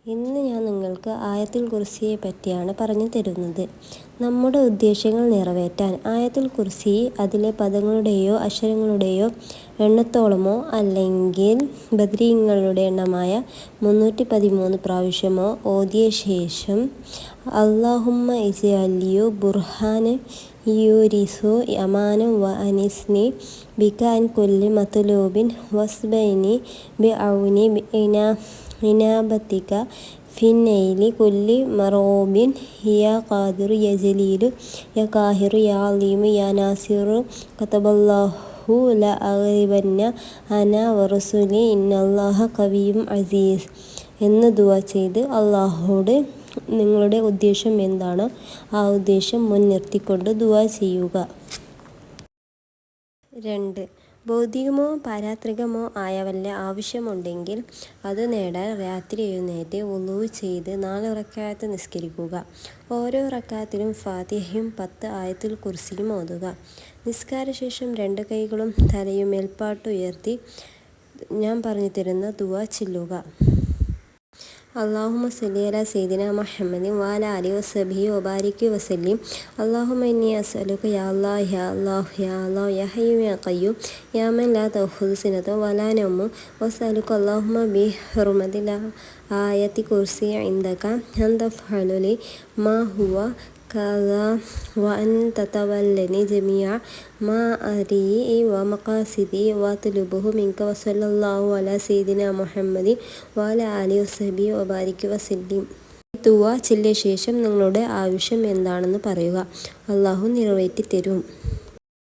ഇന്ന് ഞാൻ നിങ്ങൾക്ക് ആയത്തുൽ കുർസിയെ പറ്റിയാണ് പറഞ്ഞു തരുന്നത്. നമ്മുടെ ഉദ്ദേശങ്ങൾ നിറവേറ്റാൻ ആയത്തുൽ കുർസി അതിലെ പദങ്ങളുടെയോ അക്ഷരങ്ങളുടെയോ എണ്ണത്തോളമോ അല്ലെങ്കിൽ ബദ്രീങ്ങളുടെ എണ്ണമായ 313 പ്രാവശ്യമോ ഓതിയ ശേഷം അല്ലാഹുമ്മ ഇജ്അൽഹു ബുർഹാനൻ യൂരിസു അമാനൻ വ അനിസ്നി ബിക അൻ കുല്ലി മത്ലൂബിൻ വസ്ബൈനി ബിഔനി ഇനാബത്തിക ഫിന്നൈലി കുല്ലി മറോബിൻ യാ ഖാദിറു യാ ജലീലു യാ ഖാഹിറു യാ അലീമു യാ നാസിറു കതബല്ലാഹു ല അഗ്ലിബന്ന അന വറസുലി ഇന്നല്ലാഹ ഖവിയ്യുൻ അസീസ് എന്ന് ദുആ ചെയ്ത് അല്ലാഹുവോട് നിങ്ങളുടെ ഉദ്ദേശം എന്താണോ ആ ഉദ്ദേശം മുൻനിർത്തിക്കൊണ്ട് ദുആ ചെയ്യുക. 2. ഭൗതികമോ പാരത്രികമോ ആയ വല്ല ആവശ്യമുണ്ടെങ്കിൽ അത് നേടാൻ രാത്രി എഴുന്നേറ്റ് വുളൂ ചെയ്ത് 4 റക്അത്ത് നിസ്കരിക്കുക. ഓരോ റക്അത്തിലും ഫാത്തിഹയും 10 ആയത്തുൽ കുർസിയും ഓതുക. നിസ്കാരശേഷം 2 കൈകളും തലയും മേൽപോട്ട് ഉയർത്തി ഞാൻ പറഞ്ഞു തരുന്ന ദുആ ചൊല്ലുക. അല്ലാഹുമ്മ സ്വല്ലി അലാ സയ്യിദിനാ മുഹമ്മദിൻ വഅലാ ആലിഹി വസഹ്ബിഹി വബാരിക് വസല്ലിം. അല്ലാഹുമ്മ ഇന്നി അസ്അലുക യാ അല്ലാഹ് യാ അല്ലാഹ് യാ അല്ലാഹ് യാ ഹയ്യു യാ ഖയ്യൂം യാ മൻ ലാ തഅഖുദുഹു സിനത്തുൻ വലാ നൗമുൻ വഅസ്അലുക അല്ലാഹുമ്മ ബിഹുർമതി ആയത്തി കുർസി ഇൻദക അൻ തഗ്ഫിറ ലി മാ ഹുവ കദാ വ അൻ തതവല്ലനി ജമീഅ മാ അരീഇ വ മഖാസിദി വ അത്ലുബുഹു മിൻക വസല്ലല്ലാഹു അലാ സയ്യിദിനാ മുഹമ്മദിൻ വഅലാ ആലിഹി വസഹ്ബിഹി വബാരിക് വസല്ലിം. ദുആ ചൊല്ലിയ ശേഷം നിങ്ങളുടെ ആവശ്യം എന്താണെന്ന് പറയുക. അല്ലാഹു നിറവേറ്റി തരും.